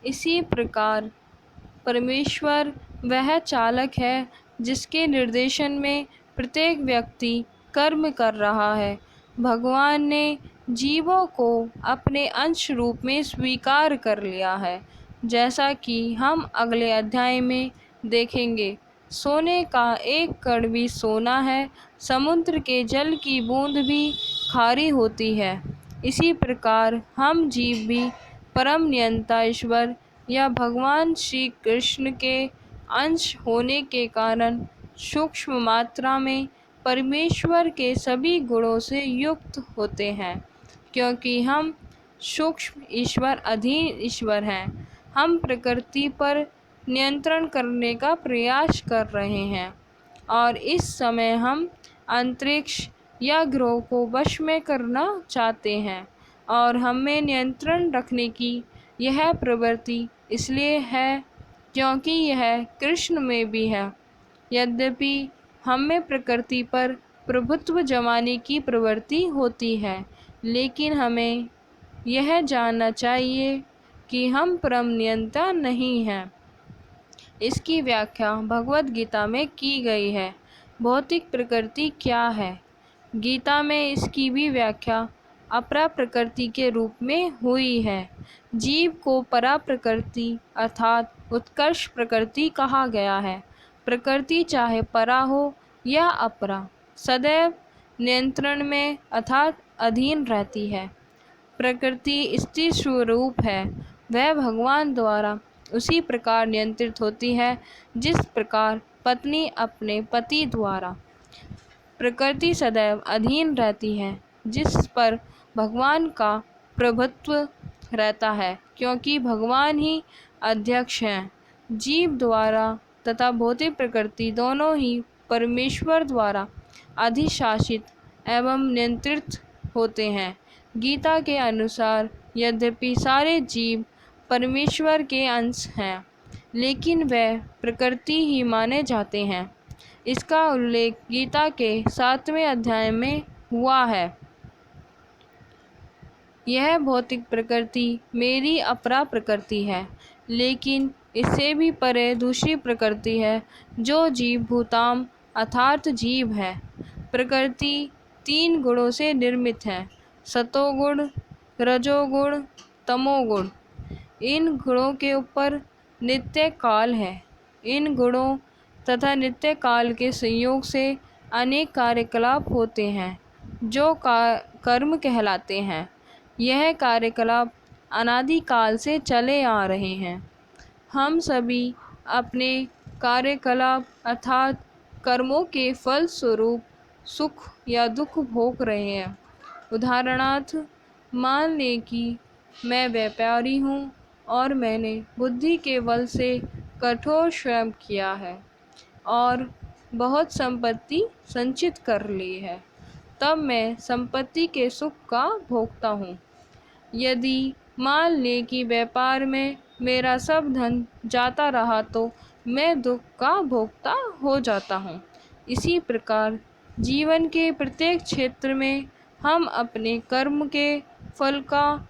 इसी प्रकार परमेश्वर वह चालक है जिसके निर्देशन में प्रत्येक व्यक्ति कर्म कर रहा है। भगवान ने जीवों को अपने अंश रूप में स्वीकार कर लिया है, जैसा कि हम अगले अध्याय में देखेंगे। सोने का एक कण भी सोना है, समुद्र के जल की बूंद भी खारी होती है। इसी प्रकार हम जीव भी परम नियंता ईश्वर या भगवान श्री कृष्ण के अंश होने के कारण सूक्ष्म मात्रा में परमेश्वर के सभी गुणों से युक्त होते हैं। क्योंकि हम सूक्ष्म ईश्वर अधीन ईश्वर हैं, हम प्रकृति पर नियंत्रण करने का प्रयास कर रहे हैं और इस समय हम अंतरिक्ष या ग्रह को वश में करना चाहते हैं। और हमें नियंत्रण रखने की यह प्रवृत्ति इसलिए है क्योंकि यह कृष्ण में भी है। यद्यपि हमें प्रकृति पर प्रभुत्व जमाने की प्रवृत्ति होती है, लेकिन हमें यह जानना चाहिए कि हम परम नियंता नहीं हैं। इसकी व्याख्या भगवद गीता में की गई है। भौतिक प्रकृति क्या है? गीता में इसकी भी व्याख्या अपरा प्रकृति के रूप में हुई है। जीव को परा प्रकृति अर्थात उत्कर्ष प्रकृति कहा गया है। प्रकृति चाहे परा हो या अपरा, सदैव नियंत्रण में अर्थात अधीन रहती है। प्रकृति स्थिर स्वरूप है, वह भगवान द्वारा उसी प्रकार नियंत्रित होती है जिस प्रकार पत्नी अपने पति द्वारा। प्रकृति सदैव अधीन रहती है जिस पर भगवान का प्रभुत्व रहता है, क्योंकि भगवान ही अध्यक्ष हैं। जीव द्वारा तथा भौतिक प्रकृति दोनों ही परमेश्वर द्वारा अधिशासित एवं नियंत्रित होते हैं। गीता के अनुसार यद्यपि सारे जीव परमेश्वर के अंश हैं, लेकिन वे प्रकृति ही माने जाते हैं। इसका उल्लेख गीता के 7वें अध्याय में हुआ है। यह भौतिक प्रकृति मेरी अपरा प्रकृति है, लेकिन इससे भी परे दूसरी प्रकृति है जो जीव भूताम अर्थात जीव है। प्रकृति 3 गुणों से निर्मित है, सतोगुण, रजोगुण, तमोगुण। इन गुणों के ऊपर नित्य काल है। इन गुणों तथा नित्य काल के संयोग से अनेक कार्यकलाप होते हैं जो कर्म कहलाते हैं। यह कार्यकलाप अनादिकाल से चले आ रहे हैं। हम सभी अपने कार्यकलाप अर्थात कर्मों के फल स्वरूप सुख या दुख भोग रहे हैं। उदाहरणार्थ मान लें कि मैं व्यापारी हूँ और मैंने बुद्धि के बल से कठोर श्रम किया है और बहुत संपत्ति संचित कर ली है, तब मैं संपत्ति के सुख का भोगता हूँ। यदि मान लें कि व्यापार में मेरा सब धन जाता रहा तो मैं दुख का भोगता हो जाता हूँ। इसी प्रकार जीवन के प्रत्येक क्षेत्र में हम अपने कर्म के फल का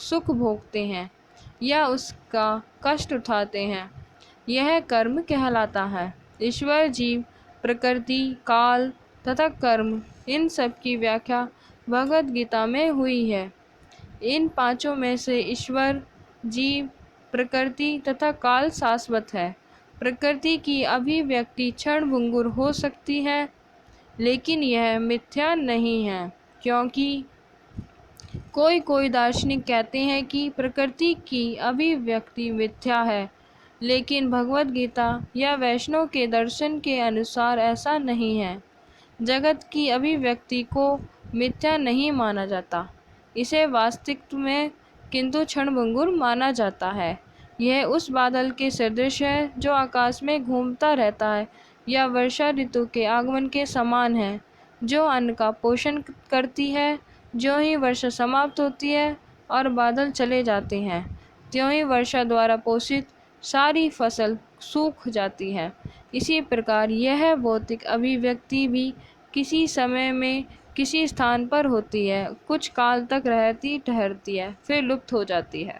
सुख भोगते हैं या उसका कष्ट उठाते हैं। यह कर्म कहलाता है। ईश्वर, जीव, प्रकृति, काल तथा कर्म, इन सब की व्याख्या भगवद गीता में हुई है। इन पांचों में से ईश्वर, जीव, प्रकृति तथा काल शाश्वत है। प्रकृति की अभिव्यक्ति क्षणभंगुर हो सकती है, लेकिन यह मिथ्या नहीं है, क्योंकि कोई दार्शनिक कहते हैं कि प्रकृति की अभिव्यक्ति मिथ्या है, लेकिन भगवद गीता या वैष्णव के दर्शन के अनुसार ऐसा नहीं है। जगत की अभिव्यक्ति को मिथ्या नहीं माना जाता, इसे वास्तविक में किंतु क्षणभंगुर माना जाता है। यह उस बादल के सदृश है जो आकाश में घूमता रहता है, या वर्षा ऋतु के आगमन के समान है, जो अन्न का पोषण करती है। ज्यों ही वर्षा समाप्त होती है और बादल चले जाते हैं, त्यों ही वर्षा द्वारा पोषित सारी फसल सूख जाती है। इसी प्रकार यह भौतिक अभिव्यक्ति भी किसी समय में किसी स्थान पर होती है, कुछ काल तक रहती ठहरती है, फिर लुप्त हो जाती है।